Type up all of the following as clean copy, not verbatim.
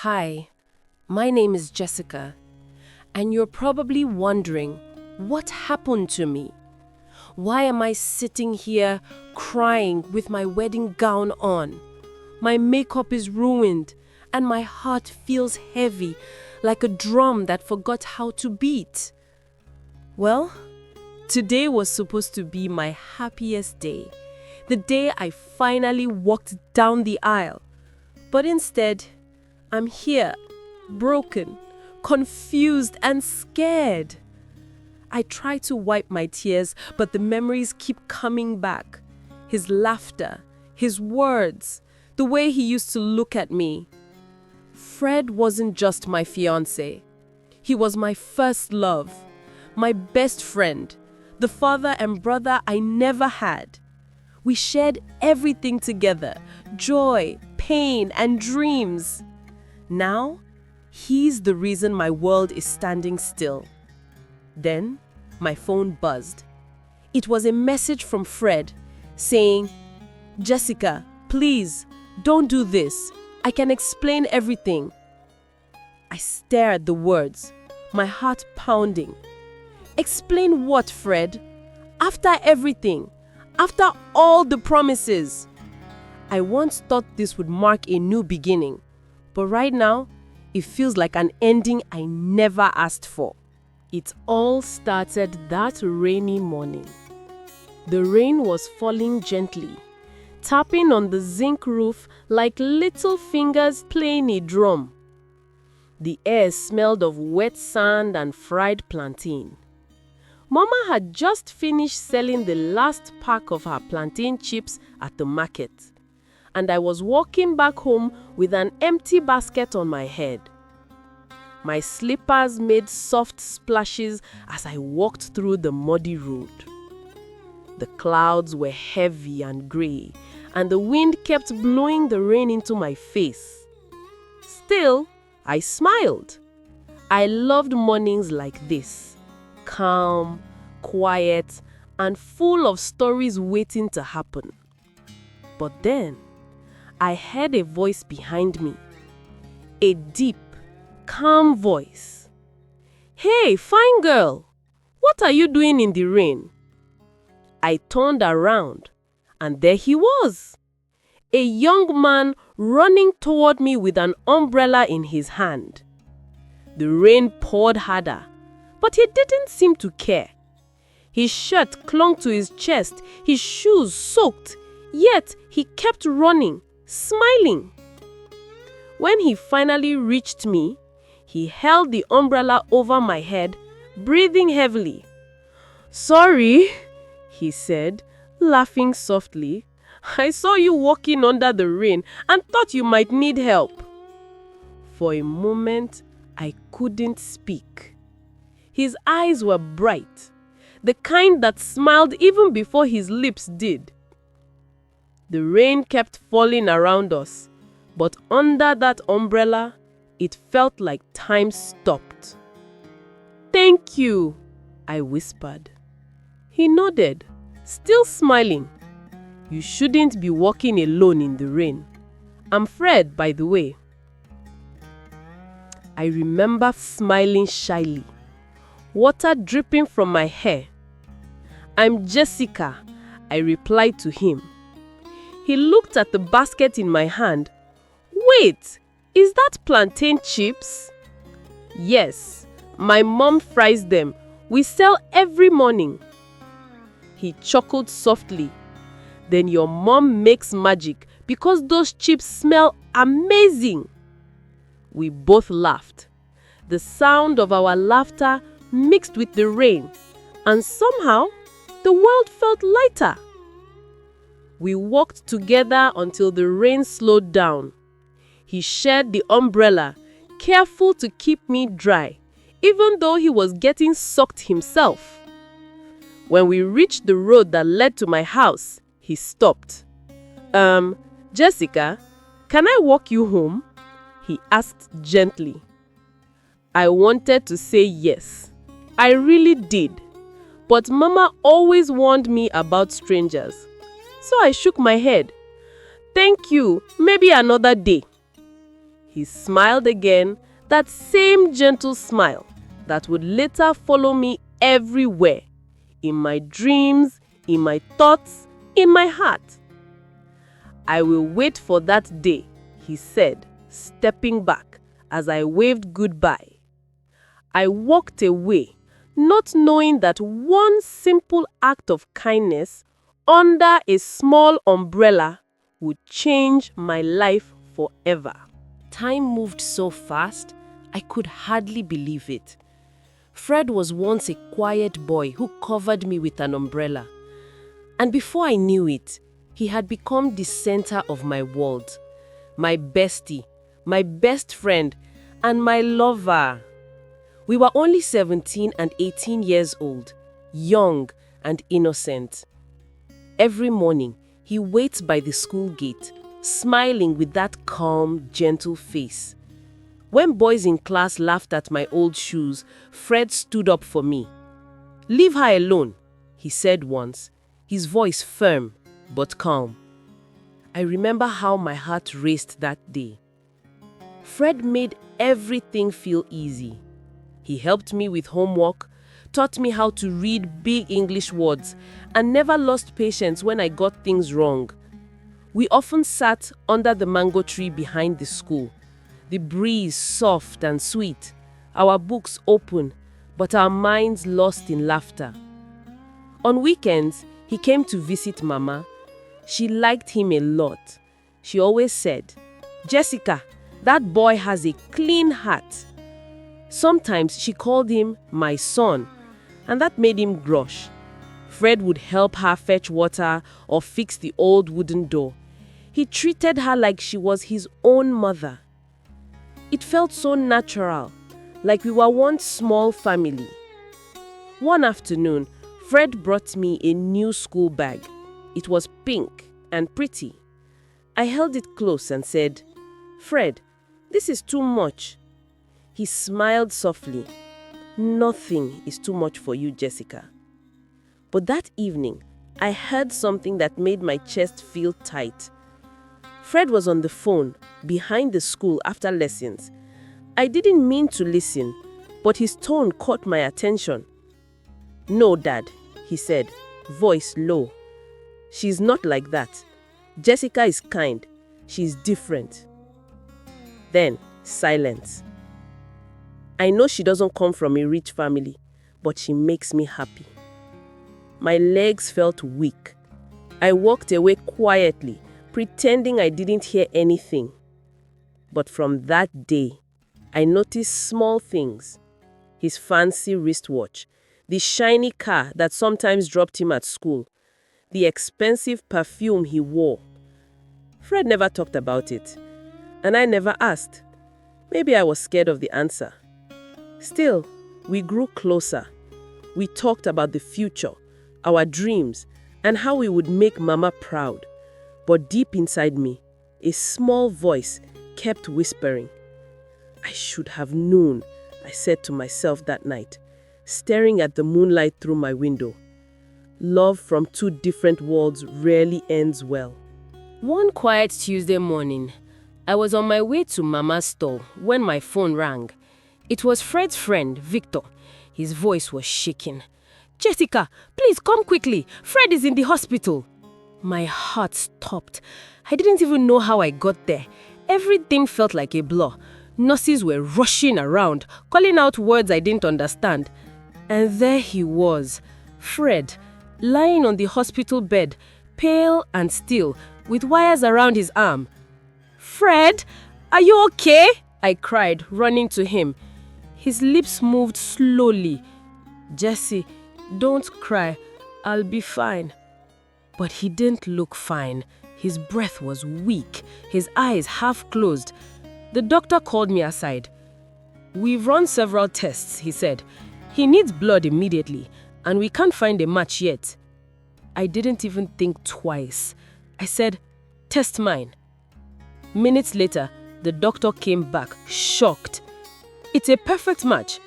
Hi, my name is Jessica, and you're probably wondering what happened to me. Why am I sitting here crying with my wedding gown on? My makeup is ruined, and my heart feels heavy like a drum that forgot how to beat. Well, today was supposed to be my happiest day, the day I finally walked down the aisle. But instead, I'm here, broken, confused, and scared. I try to wipe my tears, but the memories keep coming back. His laughter, his words, the way he used to look at me. Fred wasn't just my fiancé. He was my first love, my best friend, the father and brother I never had. We shared everything together, joy, pain, and dreams. Now, he's the reason my world is standing still. Then, my phone buzzed. It was a message from Fred saying, "Jessica, please, don't do this. I can explain everything." I stared at the words, my heart pounding. Explain what, Fred? After everything, after all the promises. I once thought this would mark a new beginning, but right now, it feels like an ending I never asked for. It all started that rainy morning. The rain was falling gently, tapping on the zinc roof like little fingers playing a drum. The air smelled of wet sand and fried plantain. Mama had just finished selling the last pack of her plantain chips at the market, and I was walking back home with an empty basket on my head. My slippers made soft splashes as I walked through the muddy road. The clouds were heavy and gray, and the wind kept blowing the rain into my face. Still, I smiled. I loved mornings like this, calm, quiet, and full of stories waiting to happen. But then, I heard a voice behind me, a deep, calm voice. "Hey, fine girl, what are you doing in the rain?" I turned around, and there he was, a young man running toward me with an umbrella in his hand. The rain poured harder, but he didn't seem to care. His shirt clung to his chest, his shoes soaked, yet he kept running, smiling. When he finally reached me, he held the umbrella over my head, breathing heavily. "Sorry," he said, laughing softly. "I saw you walking under the rain and thought you might need help." For a moment, I couldn't speak. His eyes were bright, the kind that smiled even before his lips did. The rain kept falling around us, but under that umbrella, it felt like time stopped. "Thank you," I whispered. He nodded, still smiling. "You shouldn't be walking alone in the rain. I'm Fred, by the way." I remember smiling shyly, water dripping from my hair. "I'm Jessica," I replied to him. He looked at the basket in my hand. "Wait, is that plantain chips?" "Yes, my mom fries them. We sell every morning." He chuckled softly. "Then your mom makes magic because those chips smell amazing." We both laughed. The sound of our laughter mixed with the rain, and somehow the world felt lighter. We walked together until the rain slowed down. He shared the umbrella, careful to keep me dry, even though he was getting soaked himself. When we reached the road that led to my house, he stopped. Jessica, can I walk you home?" he asked gently. I wanted to say yes. I really did. But Mama always warned me about strangers. So I shook my head. "Thank you, maybe another day." He smiled again, that same gentle smile that would later follow me everywhere, in my dreams, in my thoughts, in my heart. "I will wait for that day," he said, stepping back as I waved goodbye. I walked away, not knowing that one simple act of kindness under a small umbrella would change my life forever. Time moved so fast, I could hardly believe it. Fred was once a quiet boy who covered me with an umbrella. And before I knew it, he had become the center of my world. My bestie, my best friend, and my lover. We were only 17 and 18 years old, young and innocent. Every morning, he waits by the school gate, smiling with that calm, gentle face. When boys in class laughed at my old shoes, Fred stood up for me. "Leave her alone," he said once, his voice firm but calm. I remember how my heart raced that day. Fred made everything feel easy. He helped me with homework, taught me how to read big English words, and never lost patience when I got things wrong. We often sat under the mango tree behind the school, the breeze soft and sweet, our books open, but our minds lost in laughter. On weekends, he came to visit Mama. She liked him a lot. She always said, "Jessica, that boy has a clean heart." Sometimes she called him my son, and that made him blush. Fred would help her fetch water or fix the old wooden door. He treated her like she was his own mother. It felt so natural, like we were one small family. One afternoon, Fred brought me a new school bag. It was pink and pretty. I held it close and said, "Fred, this is too much." He smiled softly. "Nothing is too much for you, Jessica." But that evening, I heard something that made my chest feel tight. Fred was on the phone behind the school after lessons. I didn't mean to listen, but his tone caught my attention. "No, Dad," he said, voice low. "She's not like that. Jessica is kind. She's different." Then, silence. "I know she doesn't come from a rich family, but she makes me happy." My legs felt weak. I walked away quietly, pretending I didn't hear anything. But from that day, I noticed small things. His fancy wristwatch, the shiny car that sometimes dropped him at school, the expensive perfume he wore. Fred never talked about it, and I never asked. Maybe I was scared of the answer. Still, we grew closer. We talked about the future, our dreams, and how we would make Mama proud. But deep inside me, a small voice kept whispering. "I should have known," I said to myself that night, staring at the moonlight through my window. Love from two different worlds rarely ends well. One quiet Tuesday morning, I was on my way to Mama's store when my phone rang. It was Fred's friend, Victor. His voice was shaking. "Jessica, please come quickly. Fred is in the hospital." My heart stopped. I didn't even know how I got there. Everything felt like a blur. Nurses were rushing around, calling out words I didn't understand. And there he was, Fred, lying on the hospital bed, pale and still, with wires around his arm. "Fred, are you okay?" I cried, running to him. His lips moved slowly. "Jessie, don't cry. I'll be fine." But he didn't look fine. His breath was weak, his eyes half closed. The doctor called me aside. "We've run several tests," he said. "He needs blood immediately, and we can't find a match yet." I didn't even think twice. I said, "Test mine." Minutes later, the doctor came back, shocked. "It's a perfect match."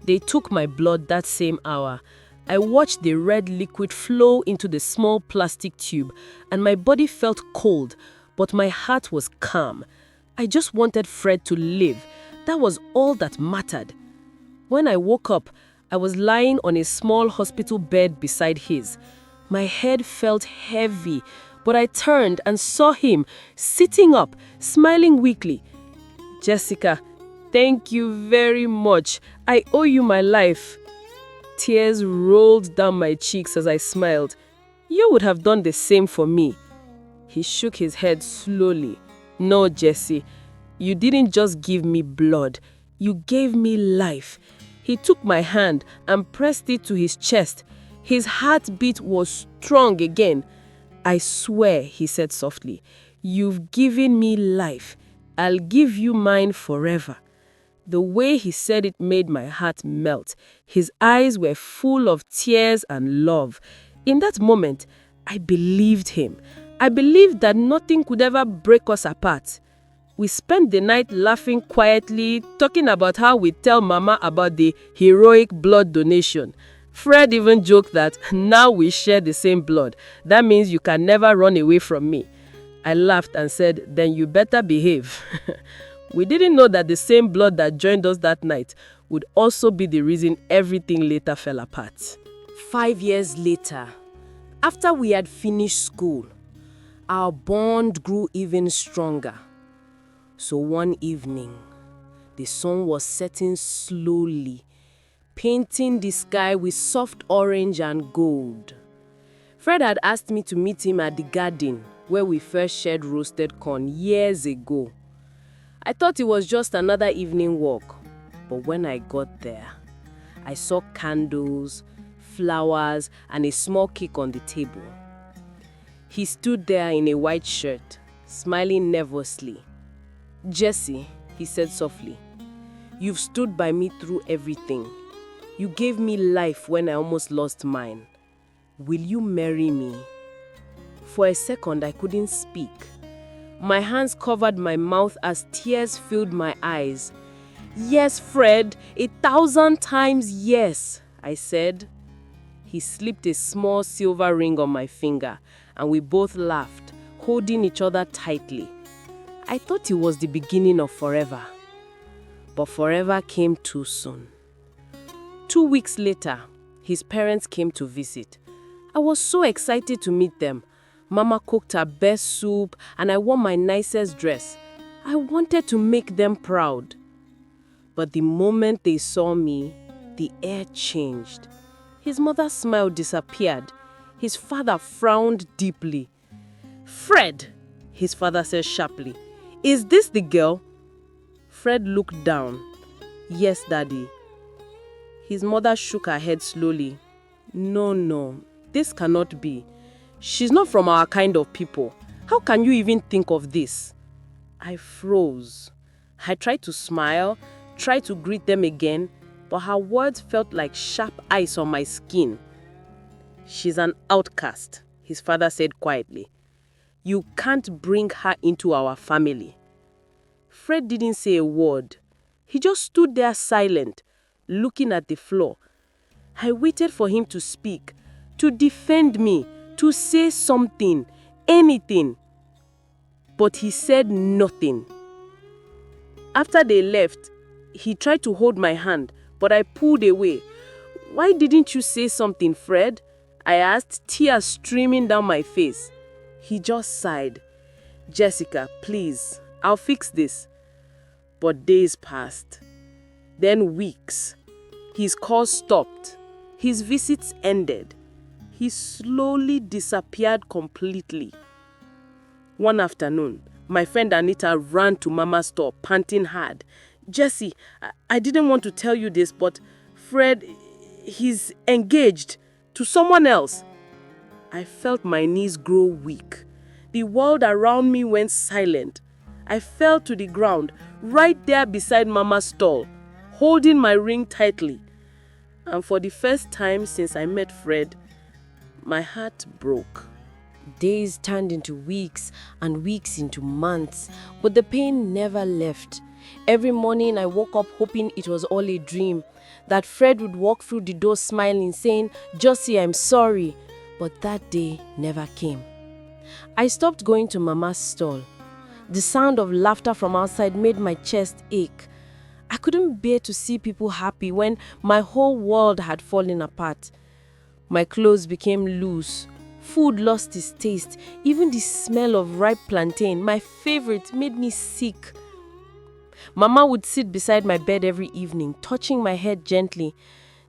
They took my blood that same hour. I watched the red liquid flow into the small plastic tube, and my body felt cold, but my heart was calm. I just wanted Fred to live. That was all that mattered. When I woke up, I was lying on a small hospital bed beside his. My head felt heavy, but I turned and saw him sitting up, smiling weakly. Jessica, thank you very much. I owe you my life. Tears rolled down my cheeks as I smiled. You would have done the same for me. He shook his head slowly. No, Jessie, you didn't just give me blood. You gave me life. He took my hand and pressed it to his chest. His heartbeat was strong again. I swear, he said softly, you've given me life. I'll give you mine forever. The way he said it made my heart melt. His eyes were full of tears and love. In that moment, I believed him. I believed that nothing could ever break us apart. We spent the night laughing quietly, talking about how we tell Mama about the heroic blood donation. Fred even joked that now we share the same blood. That means you can never run away from me. I laughed and said, then you better behave. We didn't know that the same blood that joined us that night would also be the reason everything later fell apart. 5 years later, after we had finished school, our bond grew even stronger. So one evening, the sun was setting slowly, painting the sky with soft orange and gold. Fred had asked me to meet him at the garden where we first shared roasted corn years ago. I thought it was just another evening walk, but when I got there, I saw candles, flowers, and a small cake on the table. He stood there in a white shirt, smiling nervously. Jessie, he said softly, you've stood by me through everything. You gave me life when I almost lost mine. Will you marry me? For a second, I couldn't speak. My hands covered my mouth as tears filled my eyes. Yes, Fred, 1,000 times yes, I said. He slipped a small silver ring on my finger, and we both laughed, holding each other tightly. I thought it was the beginning of forever. But forever came too soon. 2 weeks later, his parents came to visit. I was so excited to meet them. Mama cooked her best soup and I wore my nicest dress. I wanted to make them proud. But the moment they saw me, the air changed. His mother's smile disappeared. His father frowned deeply. Fred, his father said sharply, is this the girl? Fred looked down. Yes, Daddy. His mother shook her head slowly. No, this cannot be. She's not from our kind of people. How can you even think of this? I froze. I tried to smile, tried to greet them again, but her words felt like sharp ice on my skin. She's an outcast, his father said quietly. You can't bring her into our family. Fred didn't say a word. He just stood there silent, looking at the floor. I waited for him to speak, to defend me, to say something, anything. But he said nothing. After they left, he tried to hold my hand, but I pulled away. Why didn't you say something, Fred? I asked, tears streaming down my face. He just sighed. Jessica, please, I'll fix this. But days passed. Then weeks. His calls stopped. His visits ended. He slowly disappeared completely. One afternoon, my friend Anita ran to Mama's store, panting hard. Jessie, I didn't want to tell you this, but Fred, he's engaged to someone else. I felt my knees grow weak. The world around me went silent. I fell to the ground, right there beside Mama's stall, holding my ring tightly. And for the first time since I met Fred, my heart broke. Days turned into weeks and weeks into months, but the pain never left. Every morning I woke up hoping it was all a dream, that Fred would walk through the door smiling, saying, Josie, I'm sorry. But that day never came. I stopped going to Mama's stall. The sound of laughter from outside made my chest ache. I couldn't bear to see people happy when my whole world had fallen apart. My clothes became loose. Food lost its taste. Even the smell of ripe plantain, my favorite, made me sick. Mama would sit beside my bed every evening, touching my head gently.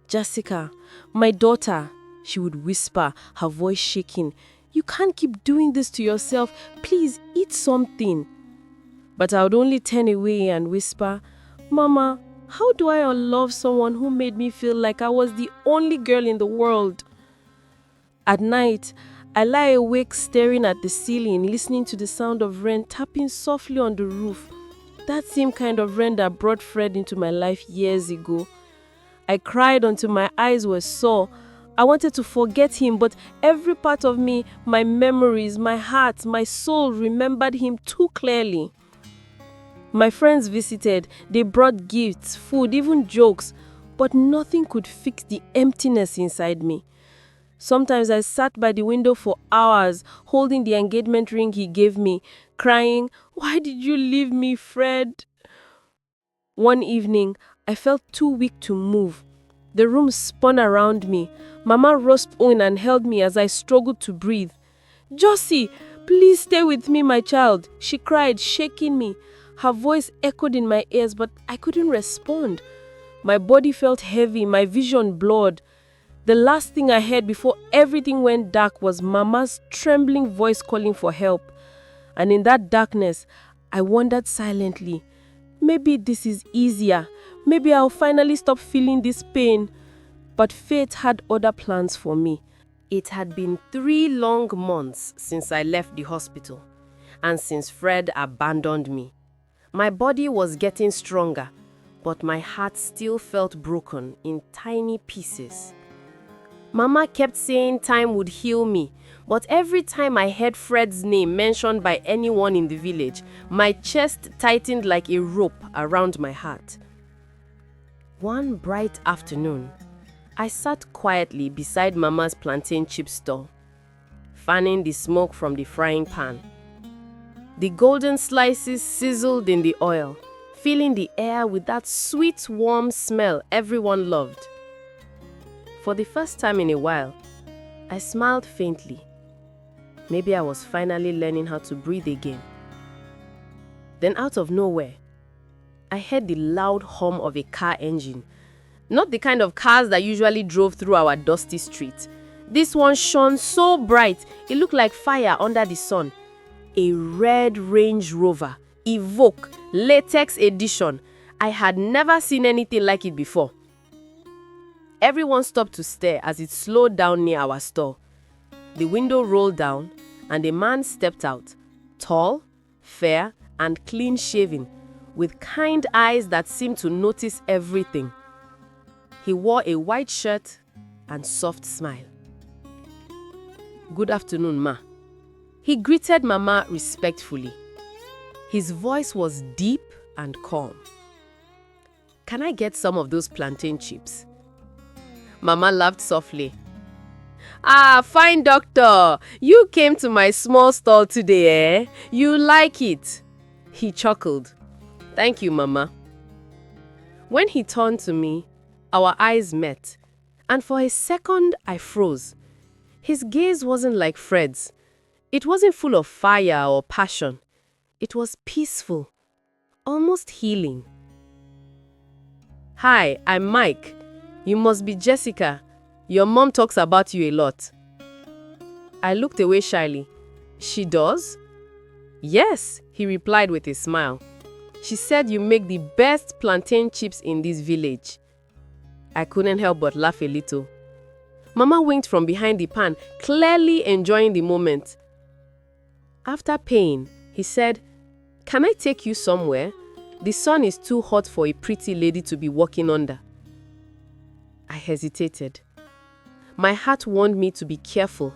"Jessica, my daughter," she would whisper, her voice shaking. "You can't keep doing this to yourself. Please eat something." But I would only turn away and whisper, "Mama, how do I unlove someone who made me feel like I was the only girl in the world?" At night, I lie awake staring at the ceiling, listening to the sound of rain tapping softly on the roof. That same kind of rain that brought Fred into my life years ago. I cried until my eyes were sore. I wanted to forget him, but every part of me, my memories, my heart, my soul remembered him too clearly. My friends visited. They brought gifts, food, even jokes, but nothing could fix the emptiness inside me. Sometimes I sat by the window for hours, holding the engagement ring he gave me, crying, "Why did you leave me, Fred?" One evening, I felt too weak to move. The room spun around me. Mama rushed in and held me as I struggled to breathe. "Josie, please stay with me, my child," she cried, shaking me. Her voice echoed in my ears, but I couldn't respond. My body felt heavy, my vision blurred. The last thing I heard before everything went dark was Mama's trembling voice calling for help. And in that darkness, I wondered silently, maybe this is easier. Maybe I'll finally stop feeling this pain. But fate had other plans for me. It had been 3 long months since I left the hospital, and since Fred abandoned me. My body was getting stronger, but my heart still felt broken in tiny pieces. Mama kept saying time would heal me, but every time I heard Fred's name mentioned by anyone in the village, my chest tightened like a rope around my heart. One bright afternoon, I sat quietly beside Mama's plantain chip stall, fanning the smoke from the frying pan. The golden slices sizzled in the oil, filling the air with that sweet, warm smell everyone loved. For the first time in a while, I smiled faintly. Maybe I was finally learning how to breathe again. Then out of nowhere, I heard the loud hum of a car engine. Not the kind of cars that usually drove through our dusty street. This one shone so bright, it looked like fire under the sun. A red Range Rover, Evoque, latex edition. I had never seen anything like it before. Everyone stopped to stare as it slowed down near our store. The window rolled down and a man stepped out, tall, fair, and clean-shaven, with kind eyes that seemed to notice everything. He wore a white shirt and soft smile. "Good afternoon, Ma." He greeted Mama respectfully. His voice was deep and calm. "Can I get some of those plantain chips?" Mama laughed softly. "Ah, fine doctor. You came to my small stall today, eh? You like it?" He chuckled. "Thank you, Mama." When he turned to me, our eyes met, and for a second I froze. His gaze wasn't like Fred's. It wasn't full of fire or passion. It was peaceful, almost healing. "Hi, I'm Mike. You must be Jessica. Your mom talks about you a lot." I looked away shyly. "She does?" "Yes," he replied with a smile. "She said you make the best plantain chips in this village." I couldn't help but laugh a little. Mama winked from behind the pan, clearly enjoying the moment. After paying, he said, "Can I take you somewhere? The sun is too hot for a pretty lady to be walking under." I hesitated. My heart warned me to be careful.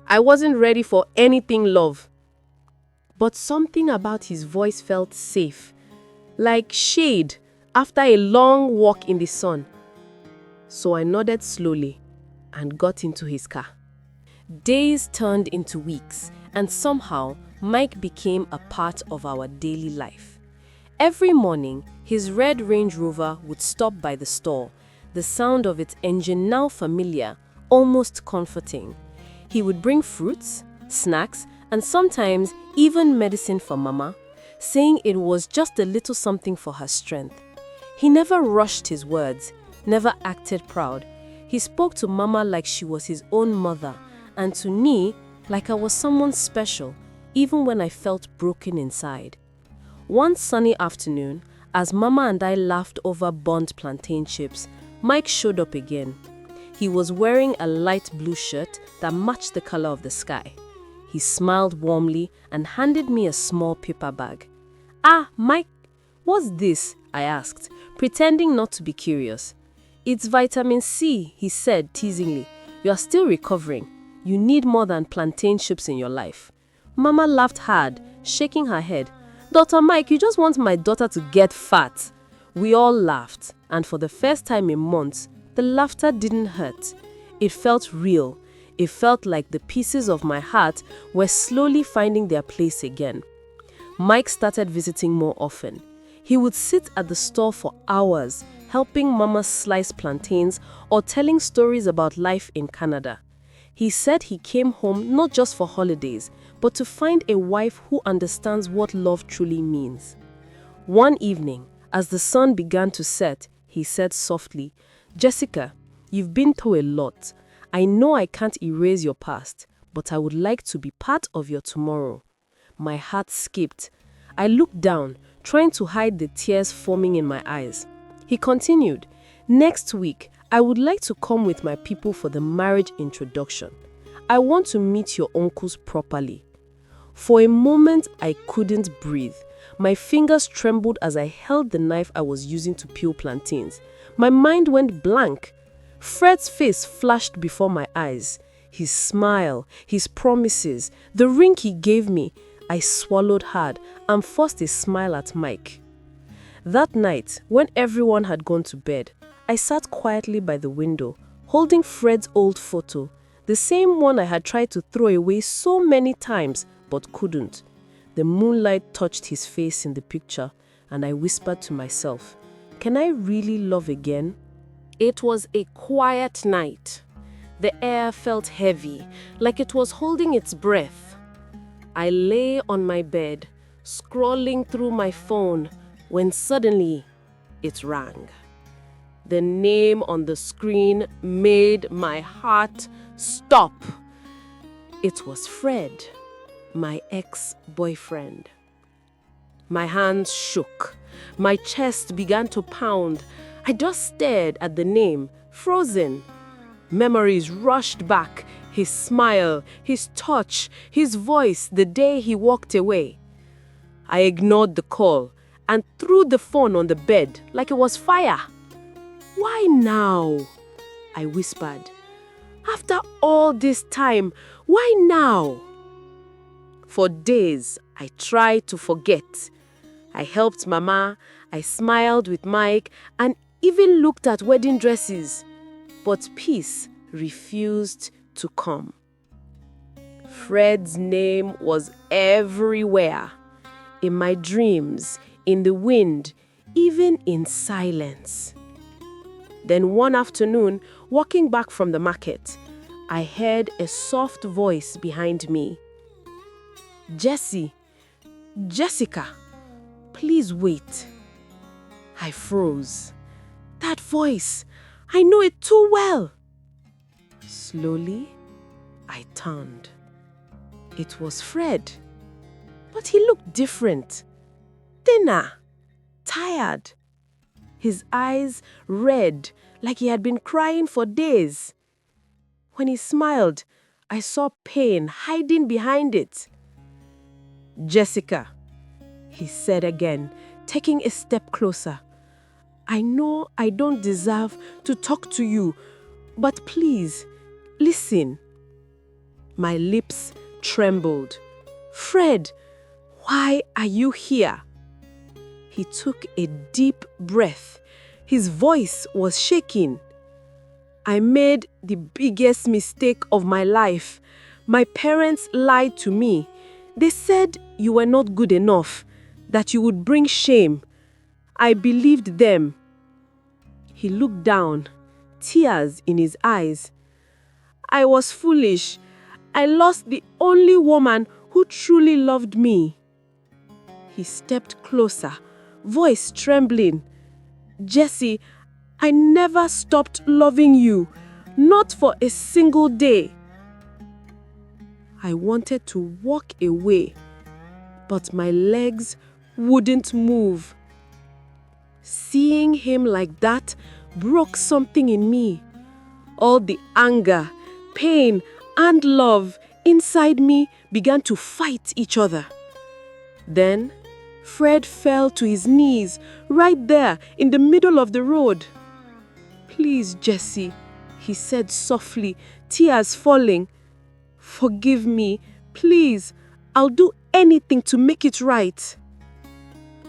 I wasn't ready for anything love. But something about his voice felt safe, like shade after a long walk in the sun. So I nodded slowly and got into his car. Days turned into weeks, and somehow Mike became a part of our daily life. Every morning, his red Range Rover would stop by the store, the sound of its engine now familiar, almost comforting. He would bring fruits, snacks, and sometimes even medicine for Mama, saying it was just a little something for her strength. He never rushed his words, never acted proud. He spoke to Mama like she was his own mother, and to me, like I was someone special, even when I felt broken inside. One sunny afternoon, as Mama and I laughed over burnt plantain chips, Mike showed up again. He was wearing a light blue shirt that matched the color of the sky. He smiled warmly and handed me a small paper bag. "Ah, Mike, what's this?" I asked, pretending not to be curious. "It's vitamin C," he said teasingly. "You are still recovering. You need more than plantain chips in your life." Mama laughed hard, shaking her head. "Dr. Mike, you just want my daughter to get fat." We all laughed, and for the first time in months, the laughter didn't hurt. It felt real. It felt like the pieces of my heart were slowly finding their place again. Mike started visiting more often. He would sit at the store for hours, helping Mama slice plantains or telling stories about life in Canada. He said he came home not just for holidays, but to find a wife who understands what love truly means. One evening, as the sun began to set, he said softly, "Jessica, you've been through a lot. I know I can't erase your past, but I would like to be part of your tomorrow." My heart skipped. I looked down, trying to hide the tears forming in my eyes. He continued, "Next week, I would like to come with my people for the marriage introduction. I want to meet your uncles properly." For a moment, I couldn't breathe. My fingers trembled as I held the knife I was using to peel plantains. My mind went blank. Fred's face flashed before my eyes. His smile, his promises, the ring he gave me. I swallowed hard and forced a smile at Mike. That night, when everyone had gone to bed, I sat quietly by the window, holding Fred's old photo, the same one I had tried to throw away so many times, but couldn't. The moonlight touched his face in the picture, and I whispered to myself, "Can I really love again?" It was a quiet night. The air felt heavy, like it was holding its breath. I lay on my bed, scrolling through my phone, when suddenly it rang. The name on the screen made my heart stop. It was Fred, my ex-boyfriend. My hands shook. My chest began to pound. I just stared at the name, frozen. Memories rushed back. His smile, his touch, his voice the day he walked away. I ignored the call and threw the phone on the bed like it was fire. "Why now?" I whispered. "After all this time, why now?" For days, I tried to forget. I helped Mama, I smiled with Mike, and even looked at wedding dresses. But peace refused to come. Fred's name was everywhere. In my dreams, in the wind, even in silence. Then one afternoon, walking back from the market, I heard a soft voice behind me. Jessica, please wait." I froze. That voice, I know it too well. Slowly, I turned. It was Fred, but he looked different. Thinner, tired. His eyes red, like he had been crying for days. When he smiled, I saw pain hiding behind it. "Jessica," he said again, taking a step closer. "I know I don't deserve to talk to you, but please, listen." My lips trembled. "Fred, why are you here?" He took a deep breath. His voice was shaking. "I made the biggest mistake of my life. My parents lied to me. They said you were not good enough, that you would bring shame. I believed them." He looked down, tears in his eyes. "I was foolish. I lost the only woman who truly loved me." He stepped closer, voice trembling. "Jesse, I never stopped loving you, not for a single day." I wanted to walk away, but my legs wouldn't move. Seeing him like that broke something in me. All the anger, pain, and love inside me began to fight each other. Then, Fred fell to his knees right there in the middle of the road. "Please, Jesse," he said softly, tears falling. "Forgive me, please. I'll do anything to make it right."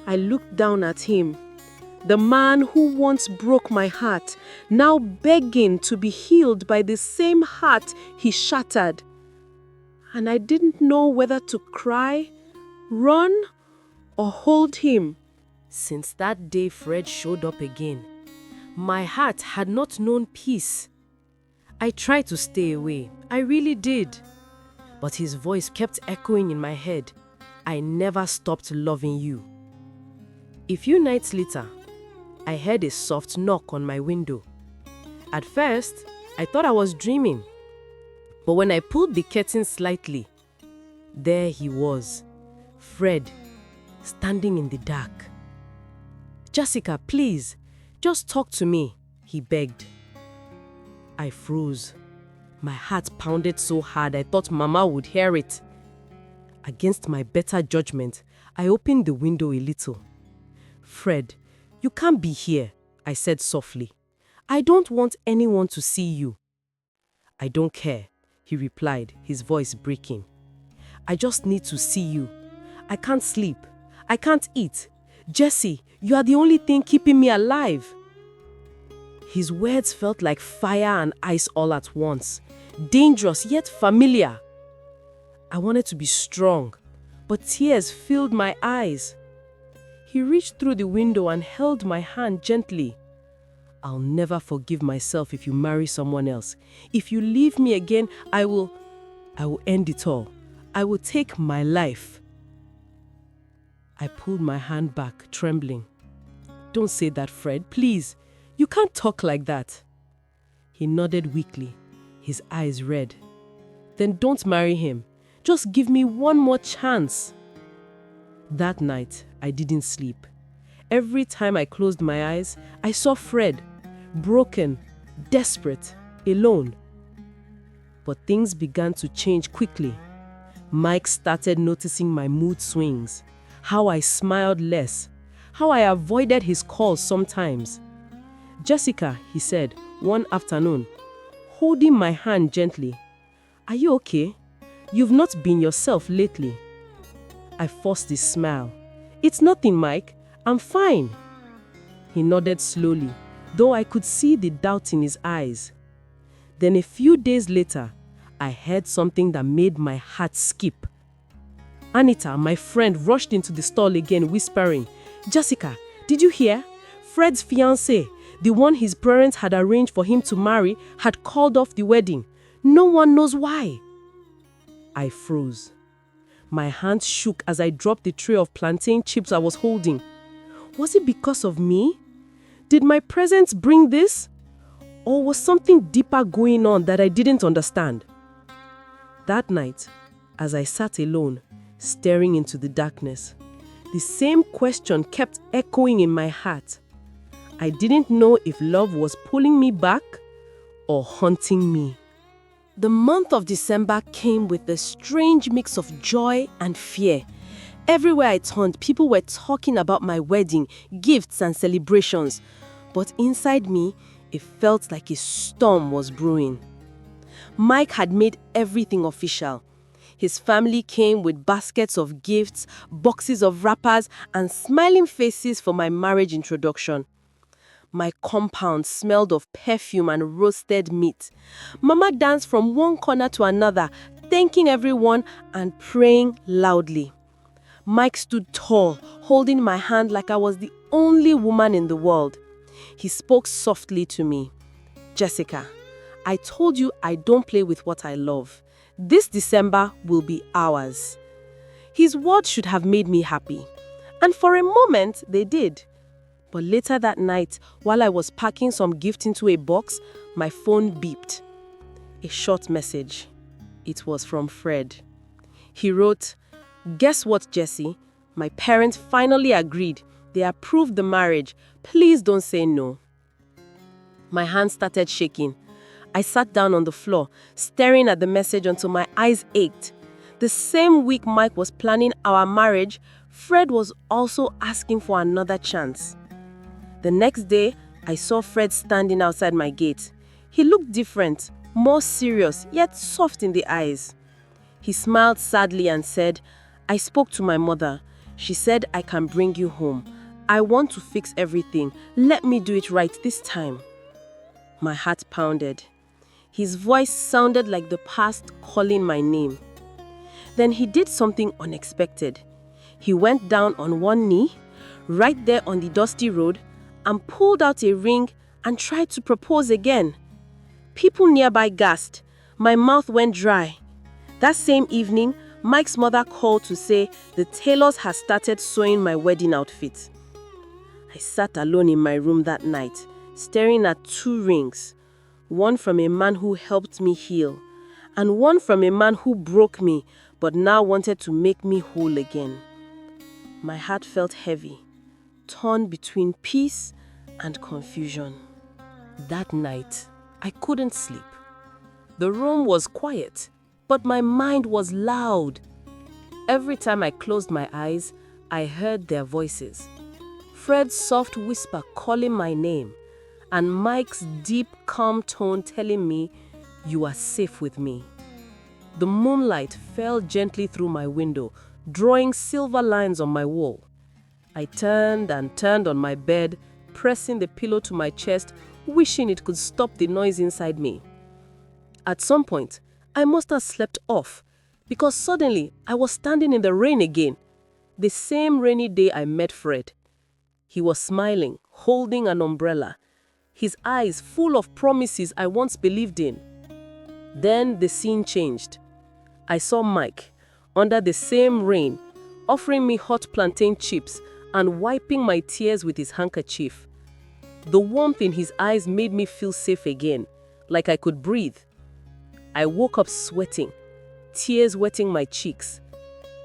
I looked down at him, the man who once broke my heart, now begging to be healed by the same heart he shattered. And I didn't know whether to cry, run, or hold him. Since that day Fred showed up again, my heart had not known peace. I tried to stay away, I really did. But his voice kept echoing in my head. "I never stopped loving you." A few nights later, I heard a soft knock on my window. At first, I thought I was dreaming. But when I pulled the curtain slightly, there he was, Fred, standing in the dark. "Jessica, please, just talk to me," he begged. I froze. My heart pounded so hard I thought Mama would hear it. Against my better judgment, I opened the window a little. "Fred, you can't be here," I said softly. "I don't want anyone to see you." "I don't care," he replied, his voice breaking. "I just need to see you. I can't sleep. I can't eat. Jesse, you are the only thing keeping me alive." His words felt like fire and ice all at once, dangerous yet familiar. I wanted to be strong, but tears filled my eyes. He reached through the window and held my hand gently. "I'll never forgive myself if you marry someone else. If you leave me again, I will end it all. I will take my life." I pulled my hand back, trembling. "Don't say that, Fred, please. You can't talk like that." He nodded weakly, his eyes red. "Then don't marry him. Just give me one more chance." That night, I didn't sleep. Every time I closed my eyes, I saw Fred, broken, desperate, alone. But things began to change quickly. Mike started noticing my mood swings, how I smiled less, how I avoided his calls sometimes. "Jessica," he said one afternoon, holding my hand gently, "are you okay? You've not been yourself lately." I forced a smile. "It's nothing, Mike. I'm fine." He nodded slowly, though I could see the doubt in his eyes. Then a few days later, I heard something that made my heart skip. Anita, my friend, rushed into the stall again, whispering, "Jessica, did you hear? Fred's fiancée, the one his parents had arranged for him to marry, had called off the wedding. No one knows why." I froze. My hands shook as I dropped the tray of plantain chips I was holding. Was it because of me? Did my presence bring this? Or was something deeper going on that I didn't understand? That night, as I sat alone, staring into the darkness, the same question kept echoing in my heart. I didn't know if love was pulling me back or haunting me. The month of December came with a strange mix of joy and fear. Everywhere I turned, people were talking about my wedding, gifts and celebrations. But inside me, it felt like a storm was brewing. Mike had made everything official. His family came with baskets of gifts, boxes of wrappers, and smiling faces for my marriage introduction. My compound smelled of perfume and roasted meat. Mama danced from one corner to another, thanking everyone and praying loudly. Mike stood tall, holding my hand like I was the only woman in the world. He spoke softly to me. Jessica, I told you I don't play with what I love. This December will be ours. His words should have made me happy. And for a moment, they did. But later that night, while I was packing some gift into a box, my phone beeped. A short message. It was from Fred. He wrote, "Guess what, Jessie? My parents finally agreed. They approved the marriage. Please don't say no." My hand started shaking. I sat down on the floor, staring at the message until my eyes ached. The same week Mike was planning our marriage, Fred was also asking for another chance. The next day, I saw Fred standing outside my gate. He looked different, more serious, yet soft in the eyes. He smiled sadly and said, "I spoke to my mother. She said I can bring you home. I want to fix everything. Let me do it right this time." My heart pounded. His voice sounded like the past calling my name. Then he did something unexpected. He went down on one knee, right there on the dusty road, and pulled out a ring and tried to propose again. People nearby gasped. My mouth went dry. That same evening, Mike's mother called to say the tailors had started sewing my wedding outfit. I sat alone in my room that night, staring at 2 rings. One from a man who helped me heal, and one from a man who broke me but now wanted to make me whole again. My heart felt heavy, torn between peace and confusion. That night, I couldn't sleep. The room was quiet, but my mind was loud. Every time I closed my eyes, I heard their voices. Fred's soft whisper calling my name, and Mike's deep, calm tone telling me, "You are safe with me." The moonlight fell gently through my window, drawing silver lines on my wall. I turned and turned on my bed, pressing the pillow to my chest, wishing it could stop the noise inside me. At some point, I must have slept off, because suddenly I was standing in the rain again. The same rainy day I met Fred. He was smiling, holding an umbrella, his eyes full of promises I once believed in. Then the scene changed. I saw Mike, under the same rain, offering me hot plantain chips and wiping my tears with his handkerchief. The warmth in his eyes made me feel safe again, like I could breathe. I woke up sweating, tears wetting my cheeks.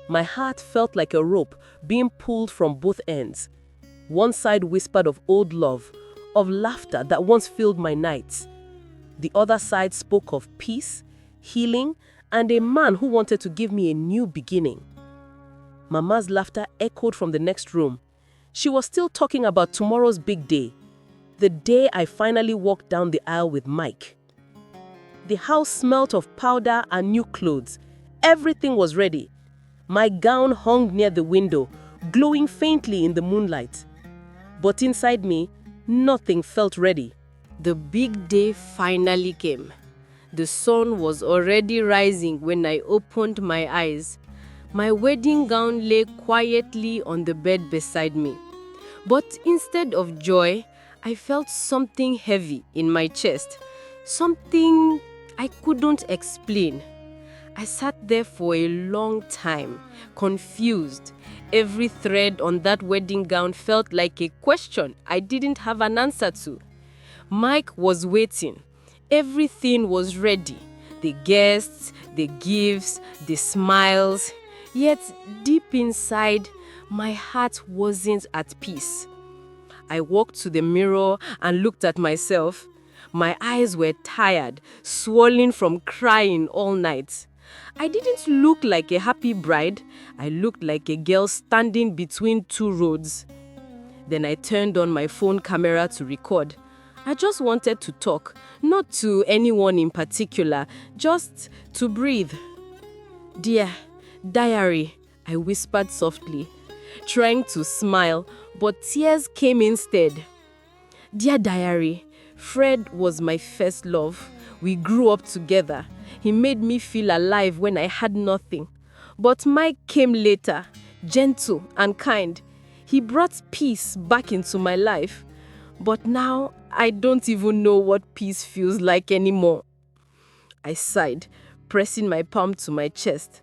My heart felt like a rope being pulled from both ends. One side whispered of old love, of laughter that once filled my nights. The other side spoke of peace, healing, and a man who wanted to give me a new beginning. Mama's laughter echoed from the next room. She was still talking about tomorrow's big day, the day I finally walked down the aisle with Mike. The house smelt of powder and new clothes. Everything was ready. My gown hung near the window, glowing faintly in the moonlight. But inside me, nothing felt ready. The big day finally came. The sun was already rising when I opened my eyes. My wedding gown lay quietly on the bed beside me. But instead of joy, I felt something heavy in my chest. Something I couldn't explain. I sat there for a long time, confused. Every thread on that wedding gown felt like a question I didn't have an answer to. Mike was waiting. Everything was ready. The guests, the gifts, the smiles. Yet deep inside, my heart wasn't at peace. I walked to the mirror and looked at myself. My eyes were tired, swollen from crying all night. I didn't look like a happy bride. I looked like a girl standing between 2 roads. Then I turned on my phone camera to record. I just wanted to talk, not to anyone in particular, just to breathe. "Dear diary," I whispered softly, trying to smile, but tears came instead. "Dear diary, Fred was my first love. We grew up together. He made me feel alive when I had nothing. But Mike came later, gentle and kind. He brought peace back into my life. But now I don't even know what peace feels like anymore. I sighed, pressing my palm to my chest.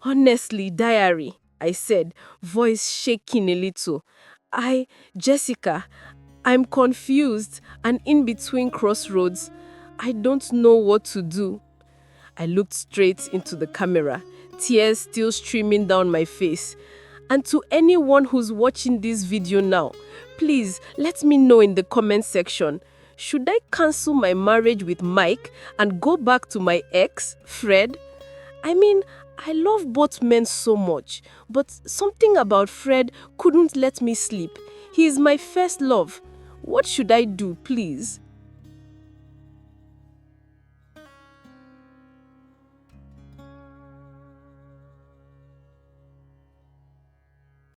Honestly, diary, I said, voice shaking a little. Jessica, I'm confused and in between crossroads. I don't know what to do. I looked straight into the camera, tears still streaming down my face. And to anyone who's watching this video now, please let me know in the comment section. Should I cancel my marriage with Mike and go back to my ex, Fred? I mean, I love both men so much, but something about Fred couldn't let me sleep. He is my first love. What should I do, please?